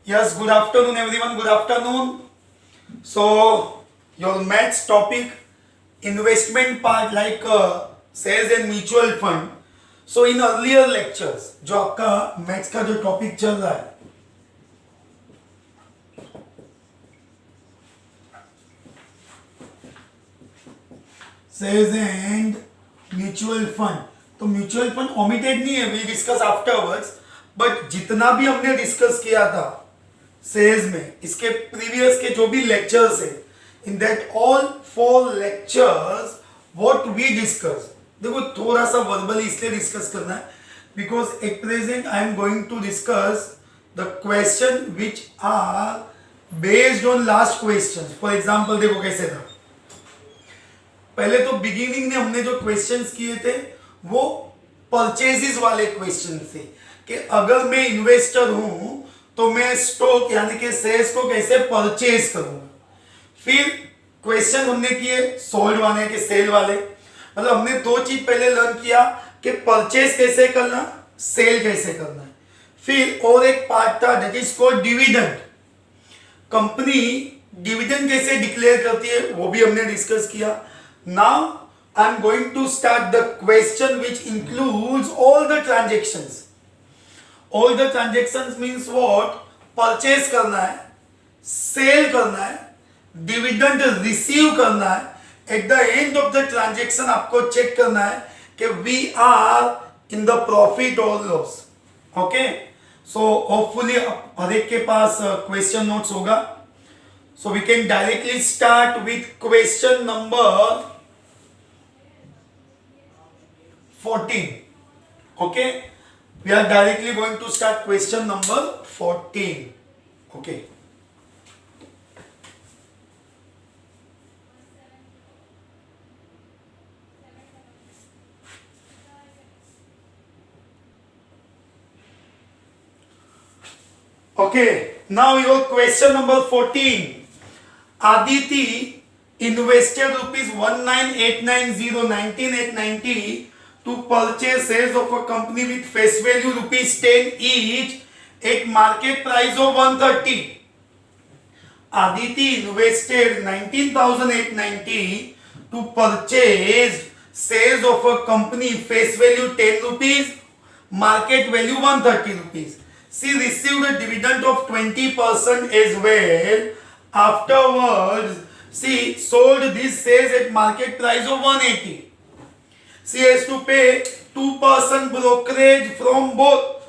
Yes, good afternoon everyone, good afternoon. So, your maths topic, investment part like shares and mutual fund. So, in earlier lectures, जो आपका maths का जो topic चल रहा है, shares and mutual fund. तो mutual fund omitted नहीं है, वी डिस्कस आफ्टरवर्ड्स, बट जितना भी हमने डिस्कस किया था सेज में, इसके प्रीवियस के जो भी लेक्चर्स है, in that all 4 lectures what we discuss, देखो थोड़ा सा वर्बली इसलिए डिस्कस करना है because at present I am going to discuss the question which are based on last question. For example देखो कैसे था, पहले तो बिगिनिंग में हमने जो क्वेश्चंस किए थे वो परचेजेस वाले क्वेश्चन थे कि अगर मैं इन्वेस्टर हूं तो मैं स्टॉक यानी कि शेयर्स को कैसे परचेज करूंगा. फिर क्वेश्चन हमने किए सोल्ड वाले के सेल वाले, मतलब हमने 2 चीज पहले लर्न किया कि परचेज कैसे करना, सेल कैसे करना है. फिर और एक पार्ट था that is called dividend, company dividend कैसे डिक्लेयर करती है वो भी हमने डिस्कस किया. Now I am going to start the question which includes all the transactions. All the transactions means what? Purchase करना है, sell करना है, dividend receive करना है. At the end of the transaction आपको check करना है कि we are in the profit or loss. Okay? So hopefully हर एक के पास question notes होगा. So we can directly start with question number 14. Okay, we are directly going to start question number 14. Okay, okay, now your question number 14. Aditi invested rupees 19,890 to purchase shares of a company with face value rupees 10 each at market price of 130. Aditi invested 19,890 to purchase shares of a company face value 10 rupees, market value 130 rupees. She received a dividend of 20% as well. Afterwards, she sold these shares at market price of 180. She has to pay 2% brokerage from both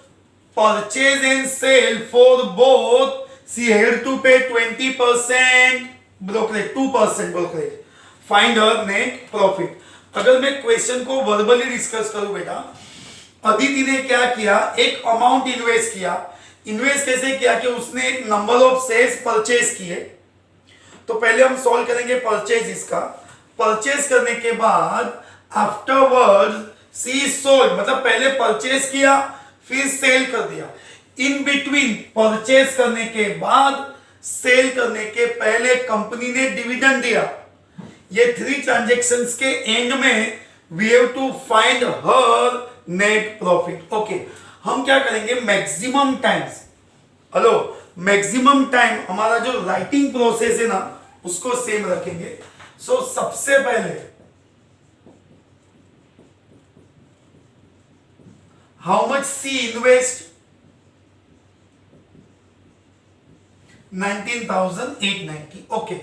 purchase and sale. For both, she had to pay 20% brokerage, 2% brokerage. Find her net profit. अगर मैं question को verbally discuss करूं बेटा, अदिति ने क्या किया, एक amount invest किया. इन्वेस्ट कैसे किया कि उसने एक नंबर ऑफ शेयर्स परचेज किए. तो पहले हम सॉल्व करेंगे परचेज इसका. परचेज करने के बाद आफ्टरवर्ड सी सोल्ड, मतलब पहले परचेज किया फिर सेल कर दिया. इन बिटवीन परचेज करने के बाद सेल करने के पहले कंपनी ने डिविडेंड दिया. ये 3 ट्रांजैक्शंस के एंड में we have to find her net profit. Okay, हम क्या करेंगे, maximum times, hello, maximum time हमारा जो राइटिंग प्रोसेस है ना उसको सेम रखेंगे. सो सबसे पहले how much she invest, 19,890. okay,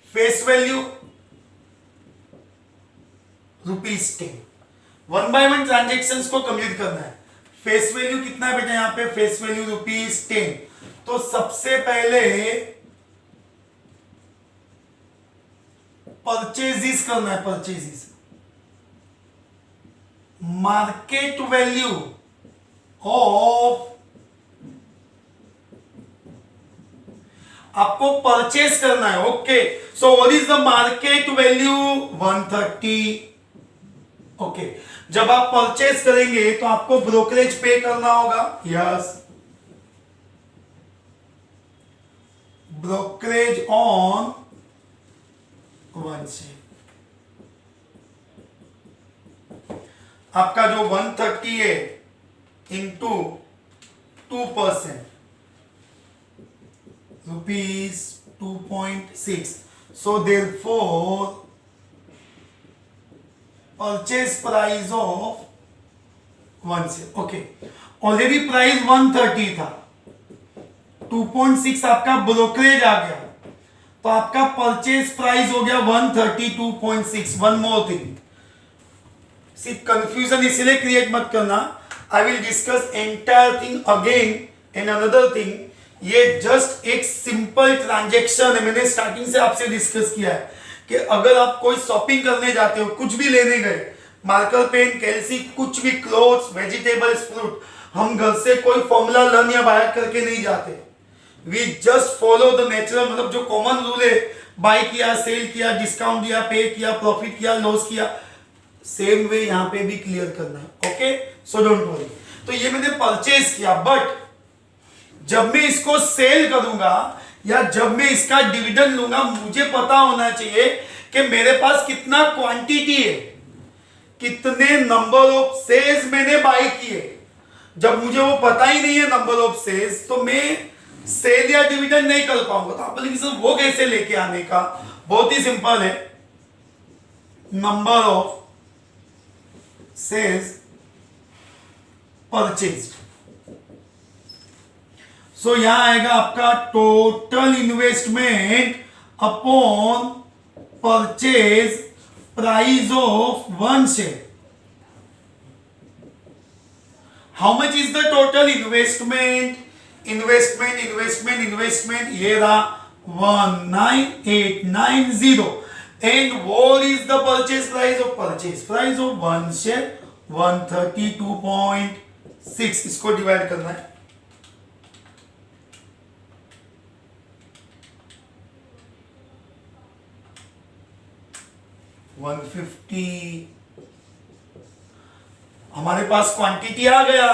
face value rupees 10. 1 by 1 transactions को कंप्लीट करना है. फेस वैल्यू कितना है बेटा, यहां पे फेस वैल्यू रुपीज 10. तो सबसे पहले परचेजिस करना है. परचेजिस मार्केट वैल्यू ऑफ, आपको परचेज करना है. Okay, so what is the market value, 130. Okay, जब आप परचेज करेंगे तो आपको ब्रोकरेज पे करना होगा. Yes, brokerage on 1 share. आपका जो 130 है into 2%, rupees 2.6. So therefore purchase price of 1 share. Okay, already price 130 था, 2.6 आपका ब्रोकरेज आ गया, तो आपका परचेज प्राइस हो गया 132.6. वन मोर थिंग, सिर्फ कंफ्यूजन इसलिए क्रिएट मत करना, I will discuss entire thing again. And another thing, ये जस्ट एक सिंपल ट्रांजेक्शन है. मैंने स्टार्टिंग से आपसे डिस्कस किया है कि अगर आप कोई शॉपिंग करने जाते हो, कुछ भी लेने गए, मार्कर पेन, कैल्सी, कुछ भी, क्लोथ्स, वेजिटेबल्स, फ्रूट, हम घर से कोई फॉर्मूला लर्न या बाय करके नहीं जाते. We just follow the natural, मतलब जो कॉमन रूल है, बाय किया, सेल किया, डिस्काउंट दिया, पे किया, प्रॉफिट किया, लॉस किया, सेम वे यहां पे भी क्लियर करना है. Okay, so don't worry. तो ये मैंने परचेज किया, बट जब मैं इसको सेल करूंगा या जब मैं इसका डिविडेंड लूंगा, मुझे पता होना चाहिए कि मेरे पास कितना क्वांटिटी है, कितने नंबर ऑफ शेयर्स मैंने बाय किए. जब मुझे वो पता ही नहीं है नंबर ऑफ शेयर्स, तो मैं सेल या डिविडेंड नहीं कर पाऊंगा. तो आप बोलेंगे सर वो कैसे लेके आने का? बहुत ही सिंपल है. Number of shares purchased. So यहां आएगा आपका total investment upon purchase price of 1 share. How much is the total investment? Investment ये रहा 19890. And what is the purchase price of 1 share? 132.6. इसको डिवाइड करना है. हमारे पास क्वांटिटी आ गया.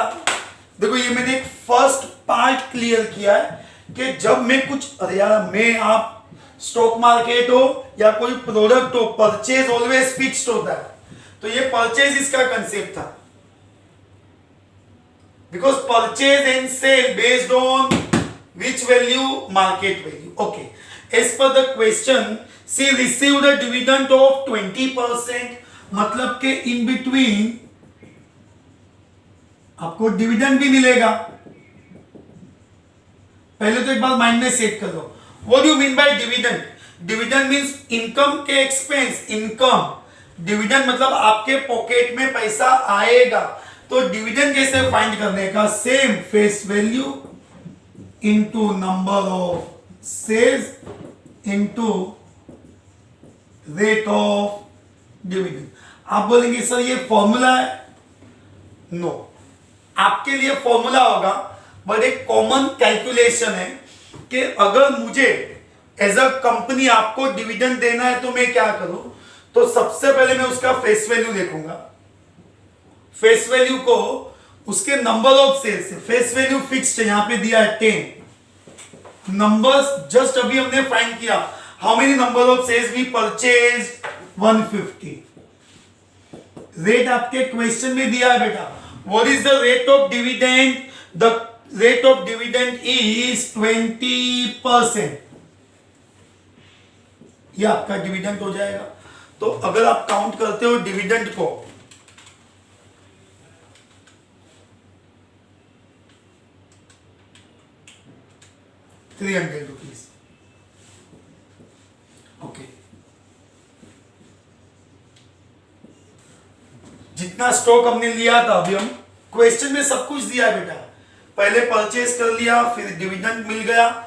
देखो ये मैंने एक फर्स्ट पार्ट क्लियर किया है कि जब मैं कुछ, अरे यार, मैं, आप स्टॉक मार्केट हो या कोई प्रोडक्ट हो, परचेज ऑलवेज फिक्स्ड होता है. तो ये परचेज इसका कंसेप्ट था, because purchase and sale based on which value? Market value. Okay, as per the question, she received a dividend of 20%, मतलब के इन बिटवीन आपको डिविडेंड भी मिलेगा. पहले तो एक बार माइंड में सेट कर लो. What do you mean by dividend? Dividend means income के एक्सपेंस. इनकम, डिविडेंड मतलब आपके पॉकेट में पैसा आएगा. तो डिविडेंड कैसे फाइंड करने का? Same face value into number of shares into rate of dividend. आप बोलेंगे सर ये फॉर्मूला है? नो, आपके लिए फॉर्मूला होगा, बट एक कॉमन कैलकुलेशन है कि अगर मुझे एज अ कंपनी आपको डिविडेंड देना है तो मैं क्या करूं. तो सबसे पहले मैं उसका फेस वैल्यू देखूंगा. फेस वैल्यू को उसके नंबर ऑफ शेयर्स से, फेस वैल्यू फिक्स्ड है, यहां पे दिया है 10. नंबर्स जस्ट अभी हमने फाइंड किया, how many number of shares we purchase? 150. Rate आपके क्वेश्चन में दिया है बेटा. What is the rate of dividend? The rate of dividend is 20%. ये आपका डिविडेंड हो जाएगा. तो अगर आप काउंट करते हो डिविडेंड को, ₹300. ओके, जितना स्टॉक हमने लिया था, अभी हम क्वेश्चन में सब कुछ दिया है बेटा. पहले परचेज कर लिया, फिर डिविडेंड मिल गया,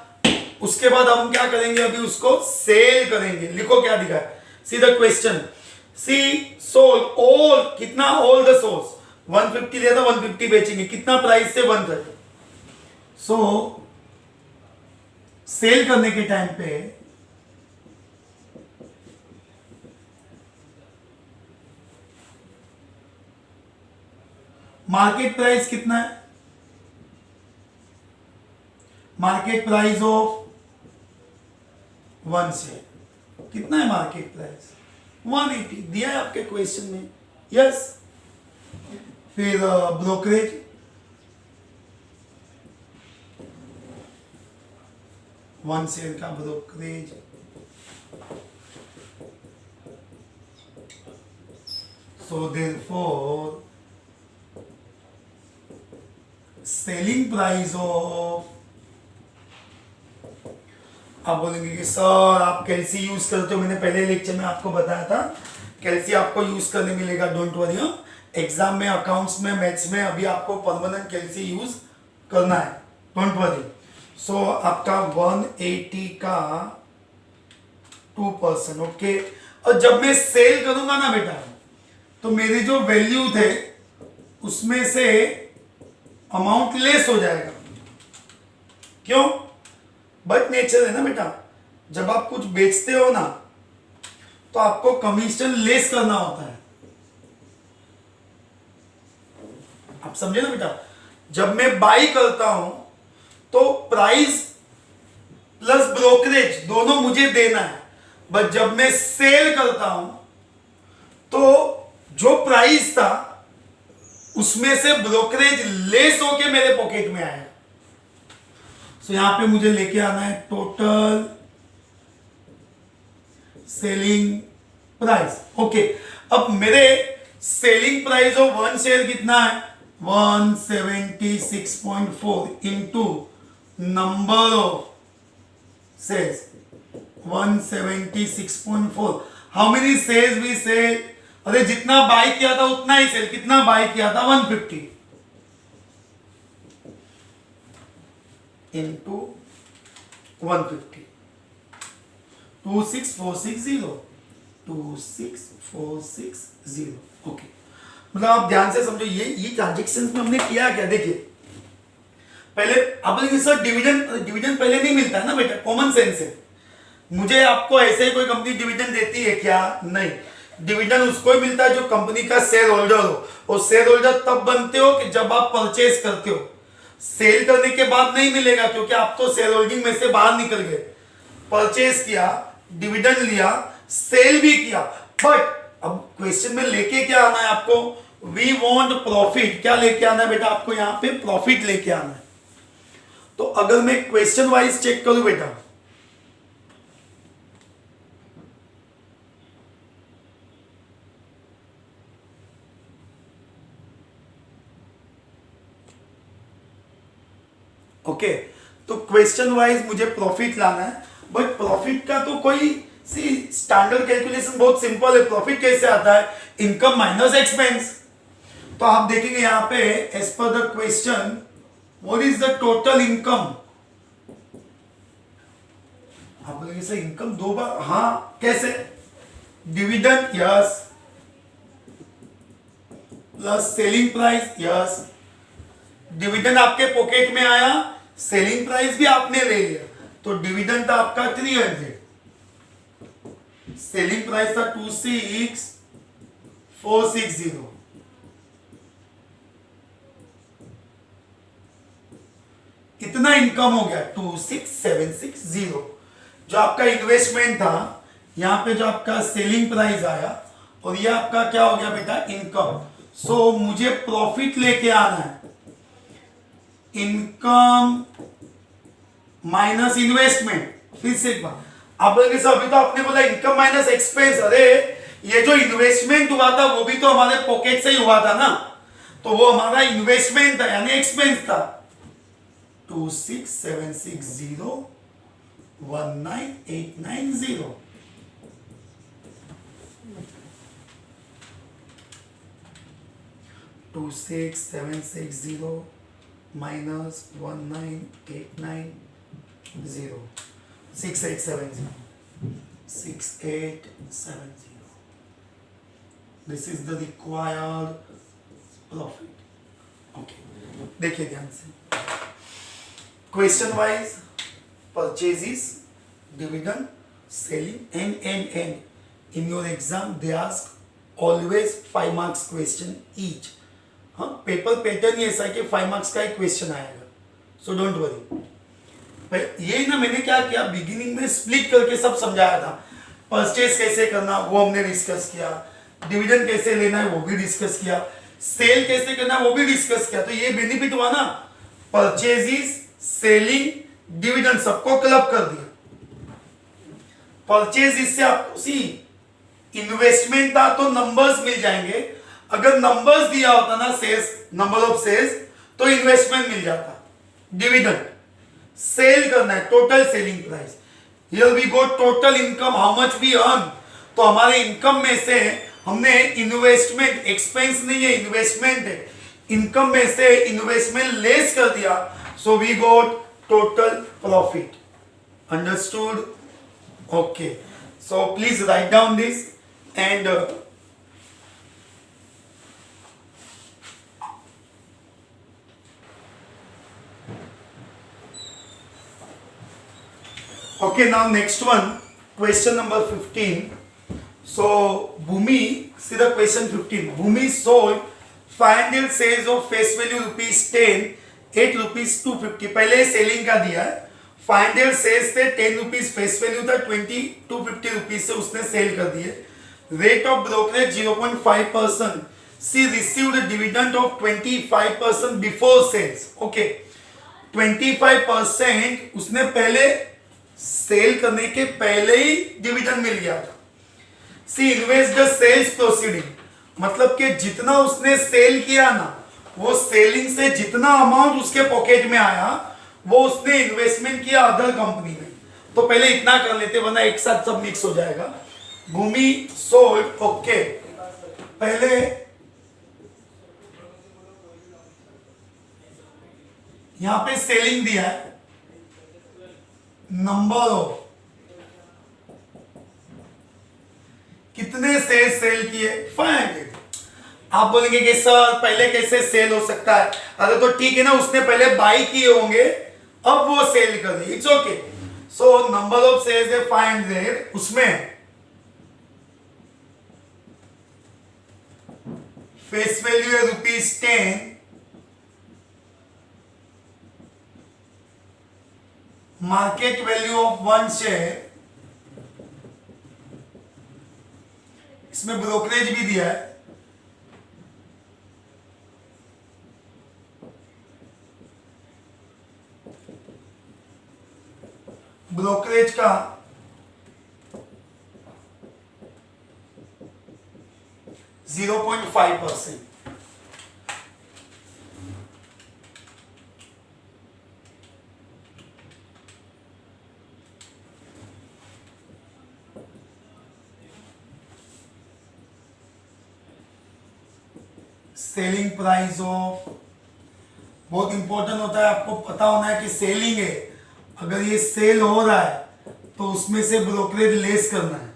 उसके बाद हम क्या करेंगे? अभी उसको सेल करेंगे. लिखो क्या दिखा है. See the question. She sold all, कितना? ऑल द सोर्स 150 लिया था, 150 बेचेंगे. कितना प्राइस से? 130. सो सेल करने के टाइम पे मार्केट प्राइस कितना है? मार्केट प्राइस ऑफ 1 शेयर कितना है? मार्केट प्राइस 180 दिया है आपके क्वेश्चन में. यस. फिर ब्रोकरेज 1 शेयर का brokerage, so therefore selling price of, आप बोलेंगे कि सर आप कैलसी यूज करते हो, मैंने पहले लेक्चर में आपको बताया था कैलसी आपको यूज करने मिलेगा, डोंट वरी। एग्जाम में, अकाउंट्स में, मैथ्स में अभी आपको परमानेंट कैलसी यूज करना है, डोंट वरी। सो आपका 180 का 2%, ओके। और जब मैं सेल करूंगा ना बेटा, तो मेरे जो वैल्यू थे उसमें से अमाउंट लेस हो जाएगा। क्यों? बट नेचर है ना बेटा, जब आप कुछ बेचते हो ना तो आपको कमीशन लेस करना होता है। आप समझे ना बेटा, जब मैं बाई करता हूं तो प्राइस प्लस ब्रोकरेज दोनों मुझे देना है, बट जब मैं सेल करता हूं तो जो प्राइस था उसमें से ब्रोकरेज लेस होके मेरे पॉकेट में आया। सो यहां पे मुझे लेके आना है टोटल सेलिंग प्राइस, ओके। अब मेरे सेलिंग प्राइस ऑफ 1 शेयर कितना है? 176.4 into number of shares, 176.4। How many shares we sell? अरे जितना बाय किया था उतना ही सेल। कितना बाय किया था? 150 इंटू 150, 26460, 26460, ओके। मतलब आप ध्यान से समझो, ये ट्रांजेक्शन में हमने किया क्या, देखिए। पहले आप बोलेंगे सर डिविडेंड पहले नहीं मिलता है ना बेटा, कॉमन सेंस है। मुझे आपको ऐसे ही कोई कंपनी डिविडेंड देती है क्या? नहीं। डिविडेंड उसको ही मिलता है जो कंपनी का शेयर होल्डर हो, और शेयर होल्डर तब बनते हो कि जब आप परचेज करते हो। सेल करने के बाद नहीं मिलेगा, क्योंकि आप तो शेयर होल्डिंग में से बाहर निकल गए। परचेज किया, डिविडेंड लिया, सेल भी किया, बट अब क्वेश्चन में लेके क्या आना है आपको? We want profit. क्या लेके आना है बेटा आपको? यहां पे प्रॉफिट लेके आना है। तो अगर मैं क्वेश्चन वाइज चेक करूं बेटा, ओके, तो क्वेश्चन वाइज मुझे प्रॉफिट लाना है, बट प्रॉफिट का तो कोई स्टैंडर्ड कैलकुलेशन बहुत सिंपल है। प्रॉफिट कैसे आता है? Income minus expense. तो आप देखेंगे यहां पे as per the question, what is the total income? आप बोलेंगे सर इनकम दो बार, हाँ कैसे? Dividend, yes, plus selling price, yes. Dividend आपके पॉकेट में आया, सेलिंग प्राइस भी आपने ले लिया, तो डिविडेंड था आपका 300, सेलिंग प्राइस था 26460। इतना इनकम हो गया 26760। जो आपका इन्वेस्टमेंट था, यहां पे जो आपका सेलिंग प्राइस आया, और ये आपका क्या हो गया बेटा? इनकम। सो मुझे प्रॉफिट लेके आना है, इनकम माइनस इन्वेस्टमेंट। फिर से एक बार आप बोलेंगे सर अभी तो आपने बोला इनकम माइनस एक्सपेंस। अरे ये जो इन्वेस्टमेंट हुआ था वो भी तो हमारे पॉकेट से ही हुआ था ना, तो वो हमारा इन्वेस्टमेंट था यानी एक्सपेंस था। 26760 19890, two six seven six zero minus 19890, 6870, 6870। This is the required profit, okay. देखिए ध्यान से, question wise purchases, dividend, selling, and in your exam they ask always 5 marks question each. हाँ, पेपर पैटर्न ही ऐसा है कि 5 मार्क्स का एक क्वेश्चन आएगा, सो डोंट वरी। ये ना मैंने क्या किया, बिगिनिंग में स्प्लिट करके सब समझाया था। परचेज कैसे करना वो हमने डिस्कस किया, डिविडेंड कैसे लेना है वो भी डिस्कस किया, सेल कैसे करना है वो भी डिस्कस किया। तो ये बेनिफिट हुआ ना, परचेजेस, सेलिंग, डिविडेंड सबको क्लब कर दिया। परचेज इससे आपको सी इन्वेस्टमेंट था तो नंबर्स मिल जाएंगे, अगर नंबर्स दिया होता ना सेल्स, नंबर ऑफ सेल्स, तो इन्वेस्टमेंट मिल जाता। डिविडेंड सेल करना है, total selling price. Here we go total income, how much we earn. तो हमारे इनकम में से हमने इन्वेस्टमेंट, एक्सपेंस नहीं है इन्वेस्टमेंट है, इनकम में से इन्वेस्टमेंट लेस कर दिया, so we got total profit. Understood? Okay, so please write down this and okay, now next one, question number 15. So Bhumi, see the question 15. Bhumi sold 500 shares of face value rupees 10 8 rupees 250। पहले selling का दिया है, 500 shares थे, 10 rupees face value था, 250 rupees से उसने sell कर दिए। Rate of brokerage 0.5%। She received dividend of 25% before sales. Okay, 25% उसने पहले सेल करने के पहले ही डिविडेंड मिल गया था। सी इन्वेस्ट द सेल्स प्रोसीडिंग, मतलब कि जितना उसने सेल किया ना, वो सेलिंग से जितना अमाउंट उसके पॉकेट में आया वो उसने इन्वेस्टमेंट किया अदर कंपनी में। तो पहले इतना कर लेते वरना एक साथ सब मिक्स हो जाएगा। भूमि सोल्ड, ओके, पहले यहां पे सेलिंग दिया है, नंबर ऑफ कितने शेयर सेल किए 500। आप बोलेंगे कि सर पहले कैसे सेल हो सकता है? अरे तो ठीक है ना, उसने पहले बाई किए होंगे अब वो सेल कर दी, it's okay. So number of shares है 500, उसमें फेस वैल्यू है ₹10, मार्केट वैल्यू ऑफ 1 शेयर, इसमें ब्रोकरेज भी दिया है, ब्रोकरेज का 0.5%। सेलिंग प्राइस ऑफ, बहुत इंपॉर्टेंट होता है, आपको पता होना है कि सेलिंग है, अगर ये सेल हो रहा है तो उसमें से ब्रोकरेज लेस करना है।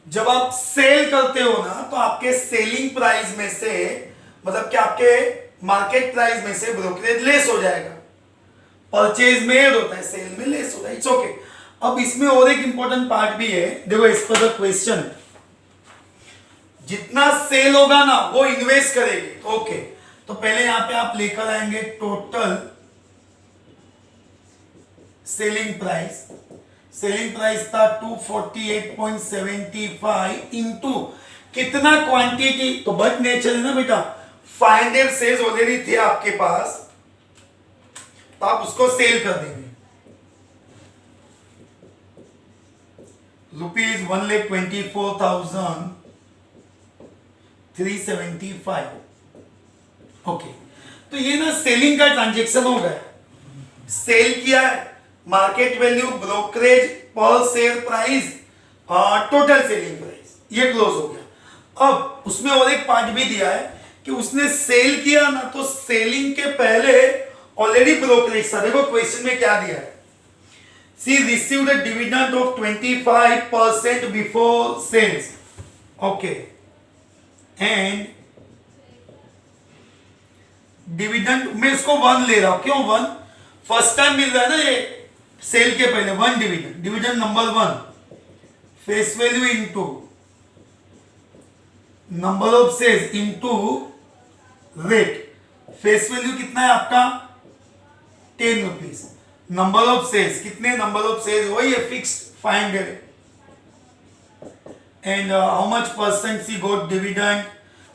जब आप सेल करते हो ना तो आपके सेलिंग प्राइस में से, मतलब कि आपके मार्केट प्राइस में से ब्रोकरेज लेस हो जाएगा। परचेज में ऐड होता है, सेल में लेस होता है, इट्स ओके। अब इसमें और एक इंपॉर्टेंट पार्ट भी है, देखो इस पर द क्वेश्चन, जितना सेल होगा ना वो इन्वेस्ट करेगी। ओके, तो पहले यहां पे आप लेकर आएंगे total selling price. Selling price था 248.75 इंटू कितना क्वांटिटी, तो बट नेचर है ना बेटा, 500 शेयर्स ऑलरेडी थे आपके पास तो आप उसको सेल कर देंगे ₹1,24,375। ओके, तो ये ना सेलिंग का ट्रांजेक्शन हो गया, सेल किया है, मार्केट वैल्यू, ब्रोकरेज, पर share price, total selling price, ये क्लोज हो गया। अब उसमें और एक पार्ट भी दिया है कि उसने सेल किया ना तो सेलिंग के पहले ऑलरेडी ब्रोकरेज था। देखो क्वेश्चन में क्या दिया है, C received a dividend of 25% before sales, okay, and dividend में इसको 1 ले रहा हूं, क्यों 1? फर्स्ट टाइम मिल रहा है ना ये सेल के पहले 1 dividend, dividend number 1, face value into number of shares into rate. Face value कितना है आपका 10 रुपीज, नंबर ऑफ शेयर्स कितने, नंबर ऑफ शेयर्स वही है fixed 500, and how much percent she got dividend?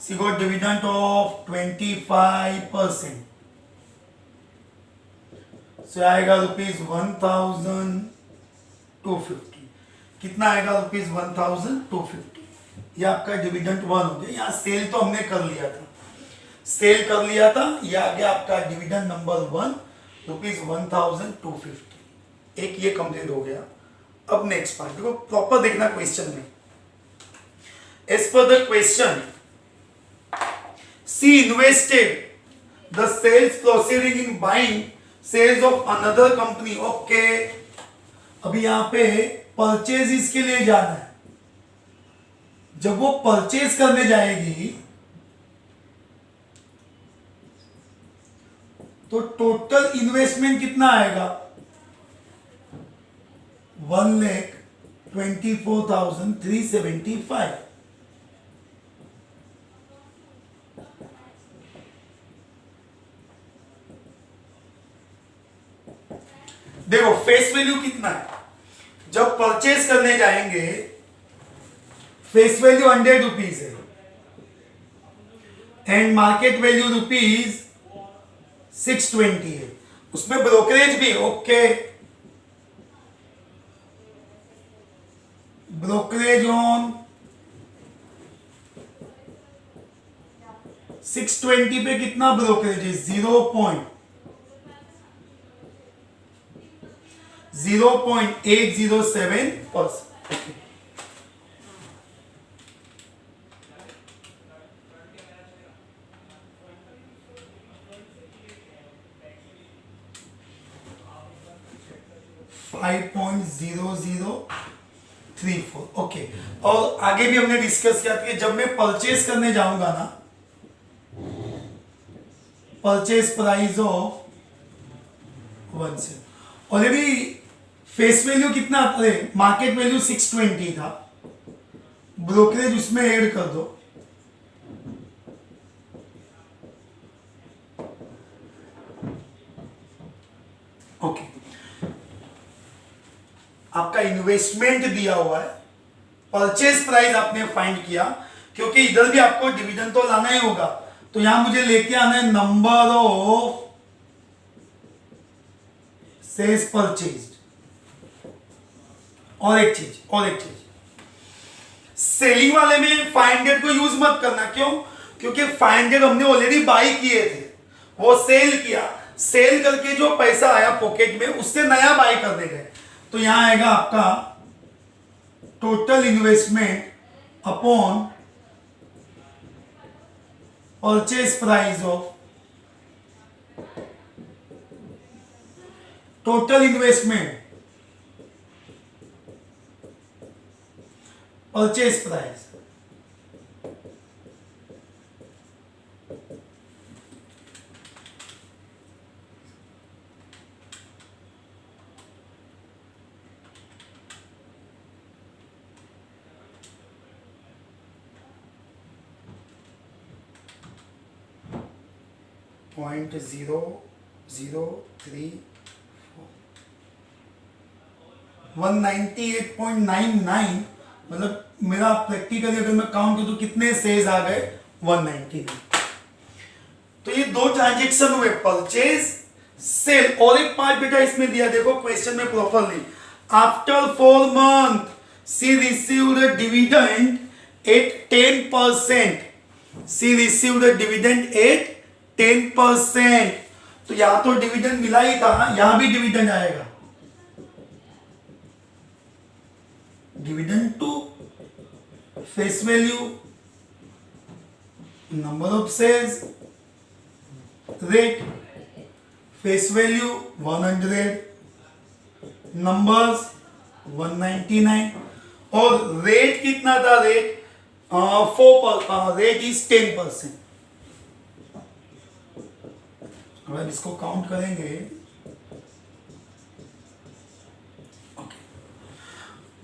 She got dividend of 25%. So आएगा ₹1,250. कितना आएगा ₹1,250. ये आपका डिविडेंड 1 हो गया. यहाँ सेल तो हमने कर लिया था, ये आ गया आपका डिविडेंड नंबर 1, ₹1,250. एक ये कंप्लीट हो गया. अब नेक्स्ट पार्ट देखो, प्रॉपर देखना क्वेश्चन में. As per the question, she invested the sales proceeding in buying shares of another company. Okay, अभी यहां पे परचेज इसके लिए जाना है. जब वो परचेज करने जाएगी तो टोटल इन्वेस्टमेंट कितना आएगा? 1,24,375. देखो फेस वैल्यू कितना है. जब परचेज करने जाएंगे फेस वैल्यू ₹100 है एंड मार्केट वैल्यू ₹620 है. उसमें ब्रोकरेज भी. ओके, ब्रोकरेज ऑन 620 पे कितना ब्रोकरेज है? 0.807%. 5.0034. ओके, और आगे भी हमने डिस्कस किया कि जब मैं परचेज करने जाऊंगा ना, परचेज प्राइस ऑफ 1 से ऑलरेडी फेस वैल्यू कितना? अरे मार्केट वैल्यू 620 था, ब्रोकरेज उसमें ऐड कर दो. ओके, आपका इन्वेस्टमेंट दिया हुआ है, परचेज प्राइस आपने फाइंड किया, क्योंकि इधर भी आपको डिविडेंड तो लाना ही होगा. तो यहां मुझे लेके आना है नंबर ऑफ शेयर्स परचेज्ड. और एक चीज सेलिंग वाले में 500 को यूज मत करना. क्यों? क्योंकि 500 हमने ऑलरेडी बाई किए थे, वो सेल किया, सेल करके जो पैसा आया पॉकेट में उससे नया बाई करने गए. तो यहां आएगा आपका total investment upon purchase price of total investment purchase price. .0034 198.99. मतलब मेरा प्रैक्टिकली अगर मैं काउंट करूं तो कितने शेयर्स आ गए? 199. तो ये दो ट्रांजेक्शन हुए, परचेज, सेल. और एक पार्ट बेटा इसमें दिया, देखो क्वेश्चन में properly. After 4 months she received a dividend at 10%. She received a dividend at 10%. तो यहां तो डिविडेंड मिला ही था, यहां भी डिविडेंड आएगा. Dividend to face value, number of shares, rate. Face value 100, numbers 199. और रेट कितना था? रेट 4%. Rate is 10%. अगर इसको काउंट करेंगे,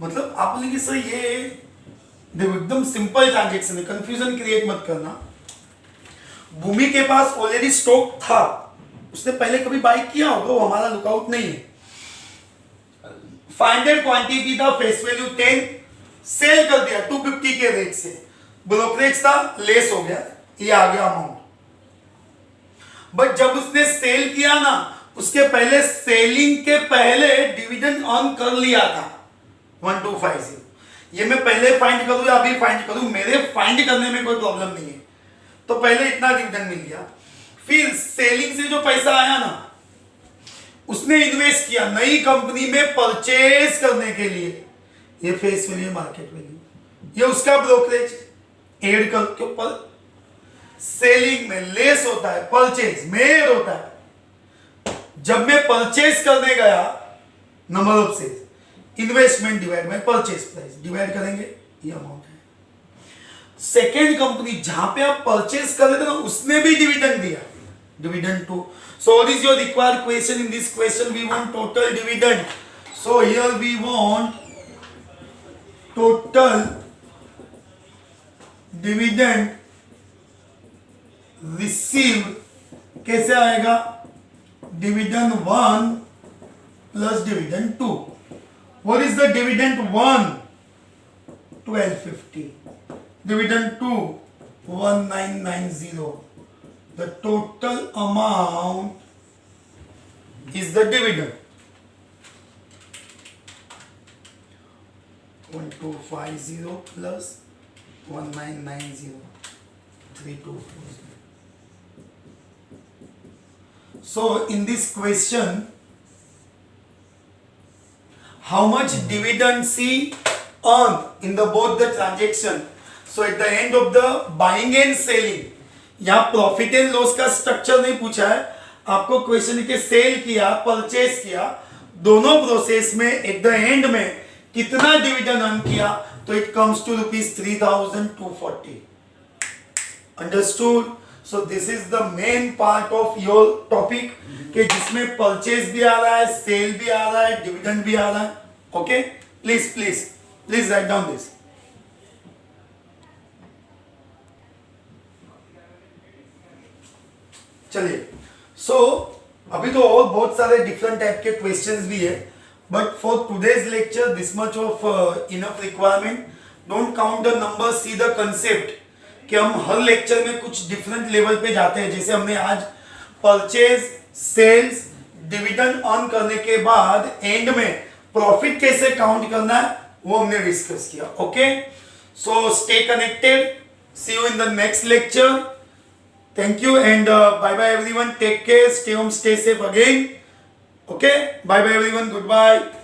मतलब आप बोलेंगे सर ये देखो एकदम सिंपल ट्रांजेक्शन है, कंफ्यूजन क्रिएट मत करना. भूमि के पास ऑलरेडी स्टॉक था, उसने पहले कभी बाई किया होगा, वो हमारा लुकआउट नहीं है. 500 क्वांटिटी था, फेस वैल्यू 10, सेल कर दिया 250 के रेट से, ब्रोकरेज था लेस हो गया, ये आ गया अमाउंट। बट जब उसने सेल किया ना, उसके पहले सेलिंग के पहले डिविडेंड अर्न कर लिया था 1250। ये मैं पहले फाइंड करूं या अभी फाइंड करूं, मेरे फाइंड करने में कोई प्रॉब्लम नहीं है। तो पहले इतना डिविडेंड मिल गया, फिर सेलिंग से जो पैसा आया ना, उसने इन्वेस्ट किया नई कंपनी में परचेज करने के लिए, ये फेस वैल्यू मार्केट वैल्यू, ये उसका ब्रोकरेज एड कर के ऊपर। सेलिंग में लेस होता है, परचेज में एड होता है। जब मैं परचेज करने गया, number of sales, investment divide by purchase price, divide करेंगे, ये अमाउंट है। सेकेंड कंपनी जहां पे आप परचेज कर रहे थे ना, उसने भी डिविडेंड दिया, dividend 2. So what is your required question? In this question we want total dividend. So here we want total dividend received. कैसे आएगा? Dividend 1 plus dividend 2. What is the dividend 1? 1250. Dividend 2 1990. The total amount is the dividend 1250 plus 1990 3240. So in this question, how much dividend she earned in the both the transaction? So at the end of the buying and selling, यहां profit and loss का structure नहीं पूछा है आपको, question के cell किया purchase किया, दोनों प्रोसेस में एट द एंड में कितना डिविडेंड अर्न किया, तो it comes to ₹3240. Understood? So this is the main part of your topic, कि जिसमें परचेज भी आ रहा है, सेल भी आ रहा है, डिविडेंड भी आ रहा है. Okay, please please please write down this. चलिए, अभी तो और बहुत सारे डिफरेंट टाइप के क्वेश्चंस भी है, but for today's lecture this much of enough requirement. Don't count the number, see the concept, कि हम हर लेक्चर में कुछ डिफरेंट लेवल पे जाते हैं. जैसे हमने आज परचेज, सेल्स, डिविडेंड अर्न करने के बाद एंड में प्रॉफिट कैसे काउंट करना है वो हमने डिस्कस किया. Okay, so stay connected, see you in the next lecture. Thank you and bye bye everyone. Take care. Stay home. Stay safe again. Okay. Bye bye everyone. Goodbye.